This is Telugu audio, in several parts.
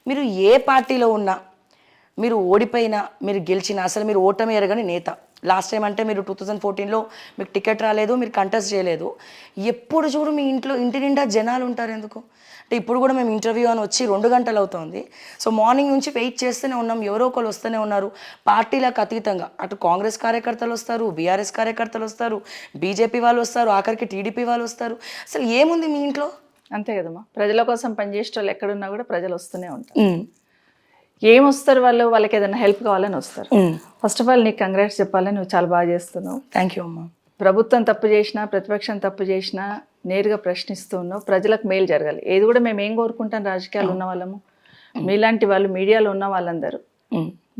మీరు ఏ పార్టీలో ఉన్నా, మీరు ఓడిపోయినా, మీరు గెలిచినా, అసలు మీరు ఓటమి ఎరగని నేత. లాస్ట్ టైం అంటే మీరు 2014లో మీకు టికెట్ రాలేదు, మీరు కంటెస్ట్ చేయలేదు. ఎప్పుడు చూడు మీ ఇంటి నిండా జనాలు ఉంటారు ఎందుకు? అంటే ఇప్పుడు కూడా మేము ఇంటర్వ్యూ అని వచ్చి 2 గంటలు అవుతుంది. సో మార్నింగ్ నుంచి వెయిట్ చేస్తూనే ఉన్నాం, ఎవరో ఒకరు వస్తూనే ఉన్నారు. పార్టీలకు అతీతంగా అటు కాంగ్రెస్ కార్యకర్తలు వస్తారు, బీఆర్ఎస్ కార్యకర్తలు వస్తారు, బీజేపీ వాళ్ళు వస్తారు, ఆఖరికి టీడీపీ వాళ్ళు వస్తారు. అసలు ఏముంది మీ ఇంట్లో? అంతే కదమ్మా, ప్రజల కోసం పనిచేసే వాళ్ళు ఎక్కడున్నా కూడా ప్రజలు వస్తూనే ఉంటారు. ఏమొస్తారు వాళ్ళు, వాళ్ళకి ఏదైనా హెల్ప్ కావాలని వస్తారు. ఫస్ట్ ఆఫ్ ఆల్ నీకు కంగ్రాట్స్ చెప్పాలని, నువ్వు చాలా బాగా చేస్తున్నావు. థ్యాంక్ యూ అమ్మా. ప్రభుత్వం తప్పు చేసినా, ప్రతిపక్షం తప్పు చేసినా నేరుగా ప్రశ్నిస్తూ ఉన్నావు. ప్రజలకు మేలు జరగాలి. ఏది కూడా మేము ఏం కోరుకుంటాం, రాజకీయాలు ఉన్న వాళ్ళము, మీలాంటి వాళ్ళు మీడియాలో ఉన్న వాళ్ళందరూ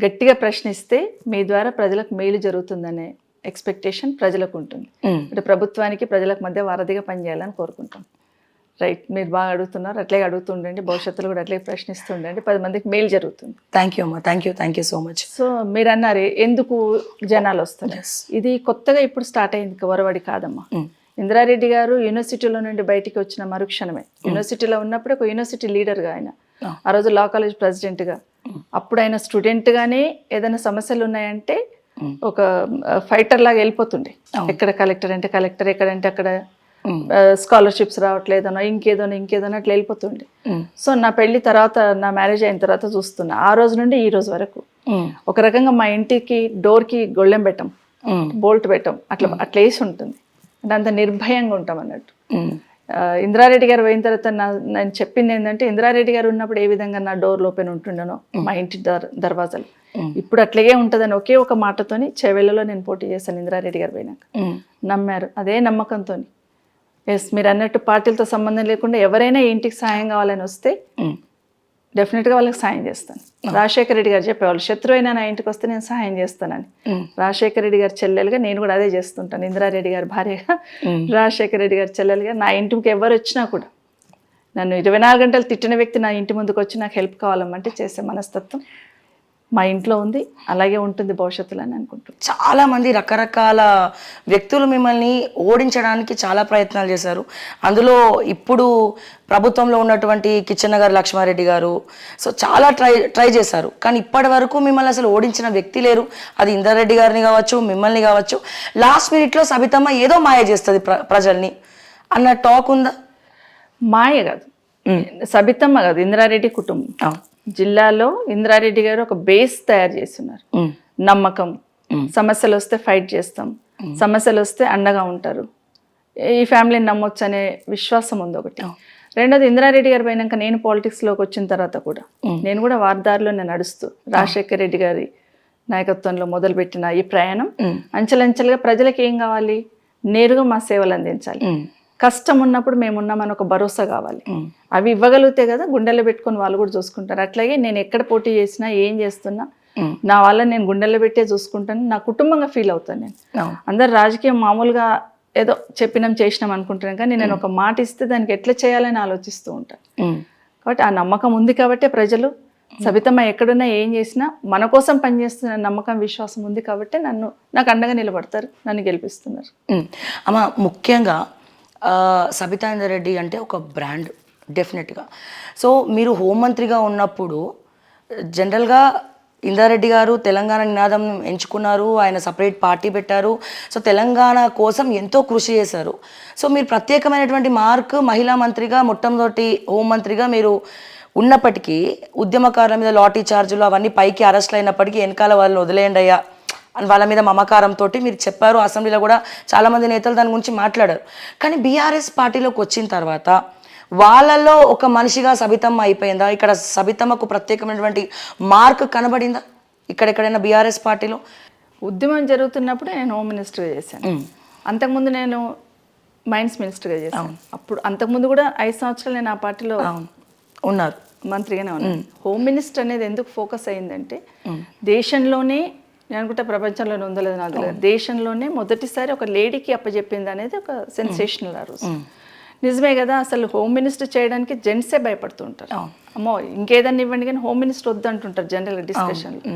గట్టిగా ప్రశ్నిస్తే మీ ద్వారా ప్రజలకు మేలు జరుగుతుందనే ఎక్స్పెక్టేషన్ ప్రజలకు ఉంటుంది. అంటే ప్రభుత్వానికి ప్రజలకు మధ్య వారధిగా పనిచేయాలని కోరుకుంటాం. రైట్, మీరు బాగా అడుగుతున్నారు, అట్లాగే అడుగుతుండండి, భవిష్యత్తులో కూడా అట్లాగే ప్రశ్నిస్తుండండి, 10 మందికి మేలు జరుగుతుంది. థ్యాంక్ యూ అమ్మా, thank you so much. So మీరు అన్నారు ఎందుకు జనాలు వస్తారు, ఇది కొత్తగా ఇప్పుడు స్టార్ట్ అయింది, వరవడి కాదమ్మా. ఇందిరారెడ్డి గారు యూనివర్సిటీలో నుండి బయటికి వచ్చిన మరుక్షణమే, యూనివర్సిటీలో ఉన్నప్పుడు ఒక యూనివర్సిటీ లీడర్గా ఆయన, ఆ రోజు లా కాలేజ్ ప్రెసిడెంట్గా, అప్పుడు ఆయన స్టూడెంట్గానే ఏదైనా సమస్యలు ఉన్నాయంటే ఒక ఫైటర్ లాగా వెళ్ళిపోతుండే. ఎక్కడ కలెక్టర్ అంటే కలెక్టర్, ఎక్కడంటే అక్కడ స్కాలర్షిప్స్ రావట్లేదనో ఇంకేదోనో అట్లా వెళ్ళిపోతుండే. సో నా పెళ్లి తర్వాత, నా మ్యారేజ్ అయిన తర్వాత చూస్తున్నా, ఆ రోజు నుండి ఈ రోజు వరకు ఒక రకంగా మా ఇంటికి డోర్కి గొళ్ళెం పెట్టం, బోల్ట్ పెట్టం, అట్లా వేసి ఉంటుంది. అంటే అంత నిర్భయంగా ఉంటాం అన్నట్టు. ఇందిరారెడ్డి గారు పోయిన తర్వాత నేను చెప్పింది ఏంటంటే, ఇందిరారెడ్డి గారు ఉన్నప్పుడు ఏ విధంగా నా డోర్ ఓపెన్ ఉంటుండనో మా ఇంటి దర్వాజాలు, ఇప్పుడు అట్లాగే ఉంటుందని ఒకే ఒక మాటతోని చెవెళ్ళలో నేను పోటీ చేశాను. ఇందిరారెడ్డి గారు పోయినాక నమ్మారు, అదే నమ్మకంతో. ఎస్, మీరు అన్నట్టు పార్టీలతో సంబంధం లేకుండా ఎవరైనా ఇంటికి సాయం కావాలని వస్తే డెఫినెట్గా వాళ్ళకి సాయం చేస్తాను. రాజశేఖర రెడ్డి గారు చెప్పేవాళ్ళు, శత్రువు అయినా నా ఇంటికి వస్తే నేను సహాయం చేస్తానని. రాజశేఖర రెడ్డి గారి చెల్లెలుగా నేను కూడా అదే చేస్తుంటాను. ఇందిరారెడ్డి గారి భార్యగా, రాజశేఖర రెడ్డి గారి చెల్లెలుగా, నా ఇంటికి ఎవరు వచ్చినా కూడా, నన్ను 24 గంటలు తిట్టిన వ్యక్తి నా ఇంటి ముందుకు వచ్చి నాకు హెల్ప్ కావాలమ్మంటే చేసే మనస్తత్వం మా ఇంట్లో ఉంది, అలాగే ఉంటుంది భవిష్యత్తులో అని అనుకుంటున్నాను. చాలామంది రకరకాల వ్యక్తులు మిమ్మల్ని ఓడించడానికి చాలా ప్రయత్నాలు చేశారు. అందులో ఇప్పుడు ప్రభుత్వంలో ఉన్నటువంటి కిచెన్ గారు, లక్ష్మారెడ్డి గారు, సో చాలా ట్రై చేశారు. కానీ ఇప్పటి వరకు మిమ్మల్ని అసలు ఓడించిన వ్యక్తి లేరు. అది ఇందిరారెడ్డి గారిని కావచ్చు, మిమ్మల్ని కావచ్చు. లాస్ట్ మినిట్లో సబితమ్మ ఏదో మాయ చేస్తుంది ప్రజల్ని అన్న టాక్ ఉందా? మాయ కాదు, సబితమ్మ కాదు, ఇందిరారెడ్డి కుటుంబం. జిల్లాలో ఇందిరారెడ్డి గారు ఒక బేస్ తయారు చేస్తున్నారు. నమ్మకం, సమస్యలు వస్తే ఫైట్ చేస్తాం, సమస్యలు వస్తే అండగా ఉంటారు, ఈ ఫ్యామిలీని నమ్మొచ్చు అనే విశ్వాసం ఉంది ఒకటి. రెండోది, ఇందిరారెడ్డి గారు పోయినాక నేను పాలిటిక్స్లోకి వచ్చిన తర్వాత కూడా నేను కూడా వార్దారిలో నడుస్తూ రాజశేఖర రెడ్డి గారి నాయకత్వంలో మొదలుపెట్టిన ఈ ప్రయాణం అంచెలంచెలుగా ప్రజలకు ఏం కావాలి, నేరుగా మా సేవలు అందించాలి, కష్టం ఉన్నప్పుడు మేమున్నామని ఒక భరోసా కావాలి. అవి ఇవ్వగలిగితే కదా గుండెల్లో పెట్టుకొని వాళ్ళు కూడా చూసుకుంటారు. అట్లాగే నేను ఎక్కడ పోటీ చేసినా, ఏం చేస్తున్నా, నా వాళ్ళని నేను గుండెల్లో పెట్టే చూసుకుంటాను, నా కుటుంబంగా ఫీల్ అవుతాను. నేను అందరు రాజకీయం మామూలుగా ఏదో చెప్పినాం చేసినాం అనుకుంటున్నాను, కానీ నేను ఒక మాట ఇస్తే దానికి ఎట్లా చేయాలని ఆలోచిస్తూ ఉంటాను. కాబట్టి ఆ నమ్మకం ఉంది కాబట్టి ప్రజలు సబితమ్మ ఎక్కడున్నా ఏం చేసినా మన కోసం పనిచేస్తున్న నమ్మకం, విశ్వాసం ఉంది కాబట్టి నాకు అండగా నిలబడతారు, నన్ను గెలిపిస్తున్నారు. అమ్మ, ముఖ్యంగా సబితా ఇంద్రారెడ్డి అంటే ఒక బ్రాండ్ డెఫినెట్గా. సో మీరు హోంమంత్రిగా ఉన్నప్పుడు జనరల్గా ఇంద్రారెడ్డి గారు తెలంగాణ నినాదం ఎంచుకున్నారు, ఆయన సపరేట్ పార్టీ పెట్టారు. సో తెలంగాణ కోసం ఎంతో కృషి చేశారు. సో మీరు ప్రత్యేకమైనటువంటి మార్క్ మహిళా మంత్రిగా, మొట్టమొదటి హోంమంత్రిగా మీరు ఉన్నప్పటికీ ఉద్యమకారుల మీద లాఠీ చార్జులు అవన్నీ పైకి అరెస్ట్లు అయినప్పటికీ వెనకాల వాళ్ళని వదిలేయండి అయ్యా అని వాళ్ళ మీద మమకారంతో మీరు చెప్పారు. అసెంబ్లీలో కూడా చాలామంది నేతలు దాని గురించి మాట్లాడారు. కానీ బీఆర్ఎస్ పార్టీలోకి వచ్చిన తర్వాత వాళ్ళల్లో ఒక మనిషిగా సబితమ్మ అయిపోయిందా? ఇక్కడ సబితమ్మకు ప్రత్యేకమైనటువంటి మార్క్ కనబడిందా ఇక్కడెక్కడైనా బీఆర్ఎస్ పార్టీలో? ఉద్యమం జరుగుతున్నప్పుడు నేను హోమ్ మినిస్టర్గా చేశాను, అంతకుముందు నేను మైన్స్ మినిస్టర్గా చేశాను. అప్పుడు అంతకుముందు కూడా 5 సంవత్సరాలు నేను ఆ పార్టీలో ఉన్నారు, మంత్రిగానే ఉన్నాను. హోమ్ మినిస్టర్ అనేది ఎందుకు ఫోకస్ అయిందంటే, దేశంలోనే, నేను అనుకుంటే ప్రపంచంలోనే ఉందో లేదో నాకు తెలియదు, దేశంలోనే మొదటిసారి ఒక లేడీకి అప్పచెప్పింది అనేది ఒక సెన్సేషనల్ ఆ రోజు. నిజమే కదా, అసలు హోమ్ మినిస్టర్ చేయడానికి జెంట్సే భయపడుతూ ఉంటారు. అమ్మో ఇంకేదన్నా ఇవ్వండి కానీ హోమ్ మినిస్టర్ వద్దు అంటుంటారు జనరల్గా డిస్కషన్లో.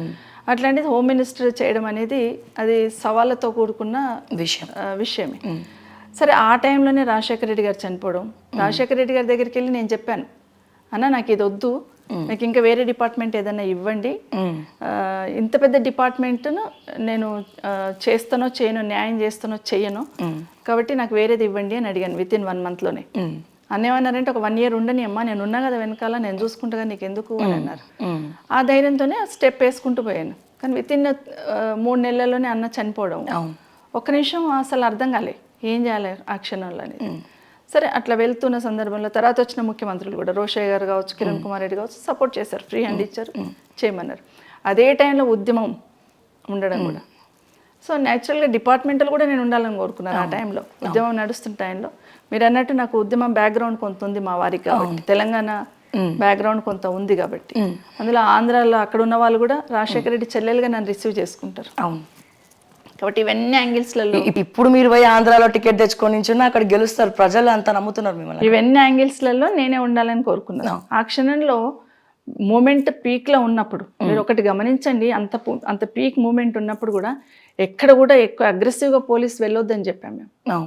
అట్లాంటిది హోమ్ మినిస్టర్ చేయడం అనేది అది సవాళ్ళతో కూడుకున్న విషయమే. సరే, ఆ టైంలోనే రాజశేఖర రెడ్డి గారు చనిపోవడం, రాజశేఖర రెడ్డి గారి దగ్గరికి వెళ్ళి నేను చెప్పాను, అన్న నాకు ఇది వద్దు, నాకు ఇంకా వేరే డిపార్ట్మెంట్ ఏదైనా ఇవ్వండి, ఇంత పెద్ద డిపార్ట్మెంట్ను నేను చేస్తానో చేయను, న్యాయం చేస్తానో చేయను, కాబట్టి నాకు వేరేది ఇవ్వండి అని అడిగాను విత్ ఇన్ 1 monthలోనే. అన్నేమన్నారంటే ఒక 1 year ఉండని అమ్మా, నేను ఉన్నా కదా వెనకాల, నేను చూసుకుంటా కదా, నీకు ఎందుకు అని అన్నారు. ఆ ధైర్యంతోనే స్టెప్ వేసుకుంటూ పోయాను. కానీ విత్ ఇన్ 3 నెలల్లోనే అన్న చనిపోవడం, ఒక్క నిమిషం అసలు అర్థం కాలే ఏం చేయాలి ఆ క్షణంలో అనేది. సరే అట్లా వెళ్తున్న సందర్భంలో తర్వాత వచ్చిన ముఖ్యమంత్రులు కూడా రోషయ్య గారు కావచ్చు, కిరణ్ కుమార్ రెడ్డి కావచ్చు, సపోర్ట్ చేశారు, ఫ్రీ హ్యాండ్ ఇచ్చారు, చేయమన్నారు. అదే టైంలో ఉద్యమం ఉండడం కూడా, సో న్యాచురల్గా డిపార్ట్మెంటల్ కూడా నేను ఉండాలని కోరుకున్నాను ఆ టైంలో. ఉద్యమం నడుస్తున్న టైంలో మీరు అన్నట్టు నాకు ఉద్యమం బ్యాక్గ్రౌండ్ కొంత ఉంది మా వారికి కాబట్టి, తెలంగాణ బ్యాక్గ్రౌండ్ కొంత ఉంది కాబట్టి, అందులో ఆంధ్రాలో అక్కడ ఉన్న వాళ్ళు కూడా రాజశేఖర రెడ్డి చెల్లెలుగా నన్ను రిసీవ్ చేసుకుంటారు. కాబట్టి ఇవన్నీ యాంగిల్స్లలో ఇప్పుడు మీరు పోయి ఆంధ్రాలో టికెట్ తెచ్చుకొని నించున్నా అక్కడ గెలుస్తారు, ప్రజలు అంతా నమ్ముతున్నారు మిమ్మల్ని. ఇవన్నీ యాంగిల్స్లలో నేనే ఉండాలని కోరుకున్నాను. ఆ క్షణంలో మూమెంట్ పీక్లో ఉన్నప్పుడు మీరు ఒకటి గమనించండి, అంత పీక్ మూమెంట్ ఉన్నప్పుడు కూడా ఎక్కడ కూడా ఎక్కువ అగ్రెసివ్గా పోలీసు వెళ్ళొద్దని చెప్పాము మేము.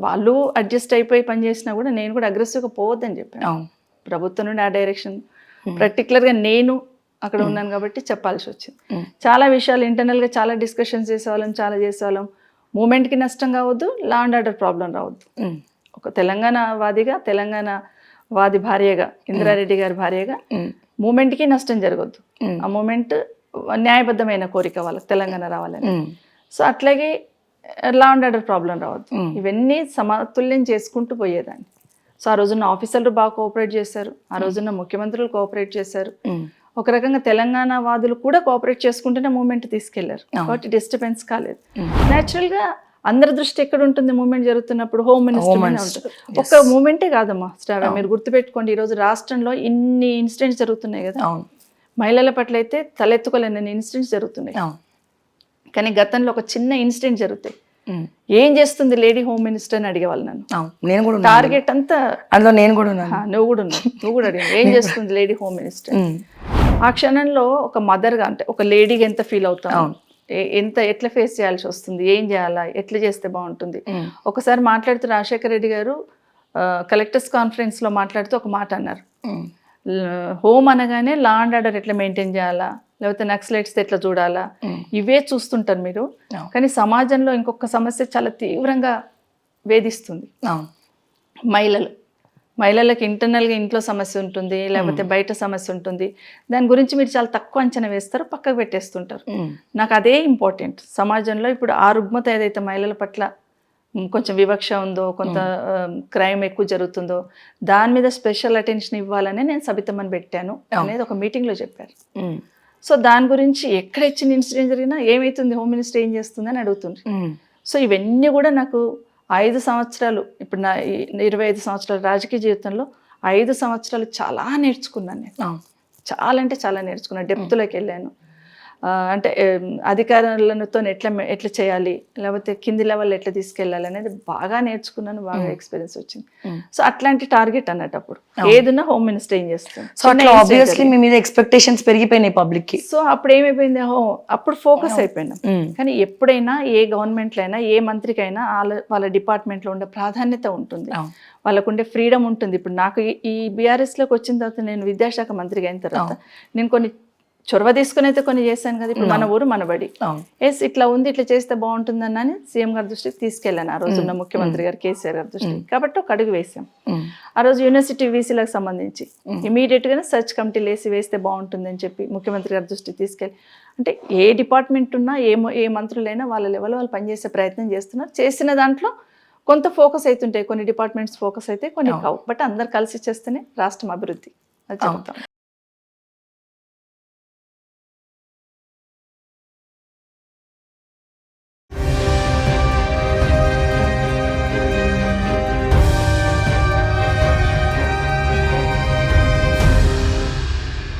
వాళ్ళు అడ్జస్ట్ అయిపోయి పనిచేసినా కూడా నేను కూడా అగ్రెసివ్గా పోవద్దని చెప్పాను. ప్రభుత్వం నుండి ఆ డైరెక్షన్ పర్టికులర్గా నేను అక్కడ ఉన్నాను కాబట్టి చెప్పాల్సి వచ్చింది. చాలా విషయాలు ఇంటర్నల్గా చాలా డిస్కషన్స్ చేసేవాళ్ళం, చాలా చేసేవాళ్ళం. మూమెంట్కి నష్టం కావద్దు, లా అండ్ ఆర్డర్ ప్రాబ్లం రావద్దు. ఒక తెలంగాణ వాదిగా, తెలంగాణ వాది భార్యగా, ఇందిరారెడ్డి గారి భార్యగా మూమెంట్కి నష్టం జరగద్దు. ఆ మూమెంట్ న్యాయబద్ధమైన కోరిక వాళ్ళకి తెలంగాణ రావాలని. సో అట్లాగే లా అండ్ ఆర్డర్ ప్రాబ్లం రావద్దు. ఇవన్నీ సమతుల్యం చేసుకుంటూ పోయేదాన్ని. సో ఆ రోజున్న ఆఫీసర్లు బాగా కోఆపరేట్ చేశారు, ఆ రోజున్న ముఖ్యమంత్రులు కోఆపరేట్ చేశారు. ఒక రకంగా తెలంగాణ వాదులు కూడా కోఆపరేట్ చేసుకుంటూనే మూమెంట్ తీసుకెళ్లారు కాబట్టి డిస్టర్బెన్స్ కాలేదు. న్యాచురల్గా అందరి దృష్టి ఎక్కడ ఉంటుంది మూమెంట్ జరుగుతున్నప్పుడు? హోమ్ మినిస్టర్ మీద ఉంటుంది. ఒక మూమెంటే కాదమ్మా శ్రావ్య, మీరు గుర్తుపెట్టుకోండి, ఈరోజు రాష్ట్రంలో ఇన్ని ఇన్సిడెంట్స్ జరుగుతున్నాయి కదా, మహిళల పట్ల అయితే తలెత్తుకోలేని ఇన్సిడెంట్స్ జరుగుతున్నాయి. కానీ గతంలో ఒక చిన్న ఇన్సిడెంట్ జరుగుతాయి, ఏం చేస్తుంది లేడీ హోమ్ మినిస్టర్ అని అడిగేవాళ్ళు నన్ను. నేను కూడా టార్గెట్ అంతా అందులో నేను కూడా నువ్వు కూడా ఉన్నావు, నువ్వు కూడా అడిగావు ఏం చేస్తుంది లేడీ హోమ్ మినిస్టర్. ఆ క్షణంలో ఒక మదర్గా, అంటే ఒక లేడీగా ఎంత ఫీల్ అవుతాం, ఎట్లా ఫేస్ చేయాల్సి వస్తుంది, ఏం చేయాలా, ఎట్లా చేస్తే బాగుంటుంది. ఒకసారి మాట్లాడుతూ రాజశేఖర రెడ్డి గారు కలెక్టర్స్ కాన్ఫరెన్స్లో మాట్లాడుతూ ఒక మాట అన్నారు, హోమ్ అనగానే లా అండ్ ఆర్డర్ ఎట్లా మెయింటైన్ చేయాలా, లేకపోతే నక్సలైట్స్ ఎట్లా చూడాలా, ఇవే చూస్తుంటారు మీరు, కానీ సమాజంలో ఇంకొక సమస్య చాలా తీవ్రంగా వేధిస్తుంది. మహిళలకు ఇంటర్నల్గా ఇంట్లో సమస్య ఉంటుంది, లేకపోతే బయట సమస్య ఉంటుంది, దాని గురించి మీరు చాలా తక్కువ అంచనా వేస్తారు, పక్కకు పెట్టేస్తుంటారు. నాకు అదే ఇంపార్టెంట్. సమాజంలో ఇప్పుడు ఆ రుగ్మత ఏదైతే మహిళల పట్ల కొంచెం వివక్ష ఉందో, కొంత క్రైమ్ ఎక్కువ జరుగుతుందో, దాని మీద స్పెషల్ అటెన్షన్ ఇవ్వాలని నేను సబితమ్మని పెట్టాను అనేది ఒక మీటింగ్లో చెప్పారు. సో దాని గురించి ఎక్కడ ఇచ్చిన ఇన్సిడెంట్ జరిగినా ఏమవుతుంది, హోమ్ మినిస్టర్ ఏం చేస్తుంది అని అడుగుతుంది. సో ఇవన్నీ కూడా నాకు 5 సంవత్సరాలు, ఇప్పుడు నా 25 సంవత్సరాల రాజకీయ జీవితంలో 5 సంవత్సరాలు చాలా నేర్చుకున్నాను నేను. చాలా అంటే చాలా నేర్చుకున్నాను, డెప్త్లోకి వెళ్ళాను. అంటే అధికారులతో ఎట్లా చేయాలి, లేకపోతే కింది లెవెల్ ఎట్లా తీసుకెళ్ళాలి అనేది బాగా నేర్చుకున్నాను, బాగా ఎక్స్పీరియన్స్ వచ్చింది. సో అట్లాంటి టార్గెట్ అన్నట్టు అప్పుడు ఏదున్నా హోమ్ మినిస్టర్ ఏం చేస్తుంది. సో అట్లా ఆబ్వియస్లీ మీ మీద ఎక్స్పెక్టేషన్స్ పెరిగిపోయినాయి పబ్లిక్ కి. సో అప్పుడు ఏమైపోయింది, అప్పుడు ఫోకస్ అయిపోయినాం. కానీ ఎప్పుడైనా ఏ గవర్నమెంట్లో అయినా, ఏ మంత్రికైనా వాళ్ళ డిపార్ట్మెంట్లో ఉండే ప్రాధాన్యత ఉంటుంది, వాళ్ళకు ఉండే ఫ్రీడమ్ ఉంటుంది. ఇప్పుడు నాకు ఈ బీఆర్ఎస్లోకి వచ్చిన తర్వాత, నేను విద్యాశాఖ మంత్రిగా అయిన తర్వాత నేను కొన్ని చొరవ తీసుకుని అయితే కొన్ని చేశాను కదా. ఇప్పుడు మన ఊరు మన బడి, ఎస్ ఇట్లా ఉంది, ఇట్లా చేస్తే బాగుంటుందని సీఎం గారి దృష్టికి తీసుకెళ్ళాను, ఆ రోజున్న ముఖ్యమంత్రి గారు కేసీఆర్ గారి దృష్టికి. కాబట్టి ఒక అడుగు వేసాం. ఆ రోజు యూనివర్సిటీ వీసీలకు సంబంధించి ఇమీడియట్ గానే సర్చ్ కమిటీలు వేస్తే బాగుంటుందని చెప్పి ముఖ్యమంత్రి గారి దృష్టికి తీసుకెళ్ళి, అంటే ఏ డిపార్ట్మెంట్ ఉన్నా, ఏ మంత్రులైనా వాళ్ళ లెవెల్ వాళ్ళు పనిచేసే ప్రయత్నం చేస్తున్నారు. చేసిన దాంట్లో కొంత ఫోకస్ అవుతుంటాయి, కొన్ని డిపార్ట్మెంట్స్ ఫోకస్ అయితే, కొన్ని కావు. బట్ అందరు కలిసి చేస్తేనే రాష్ట్రం అభివృద్ధి, అది చెప్తాం.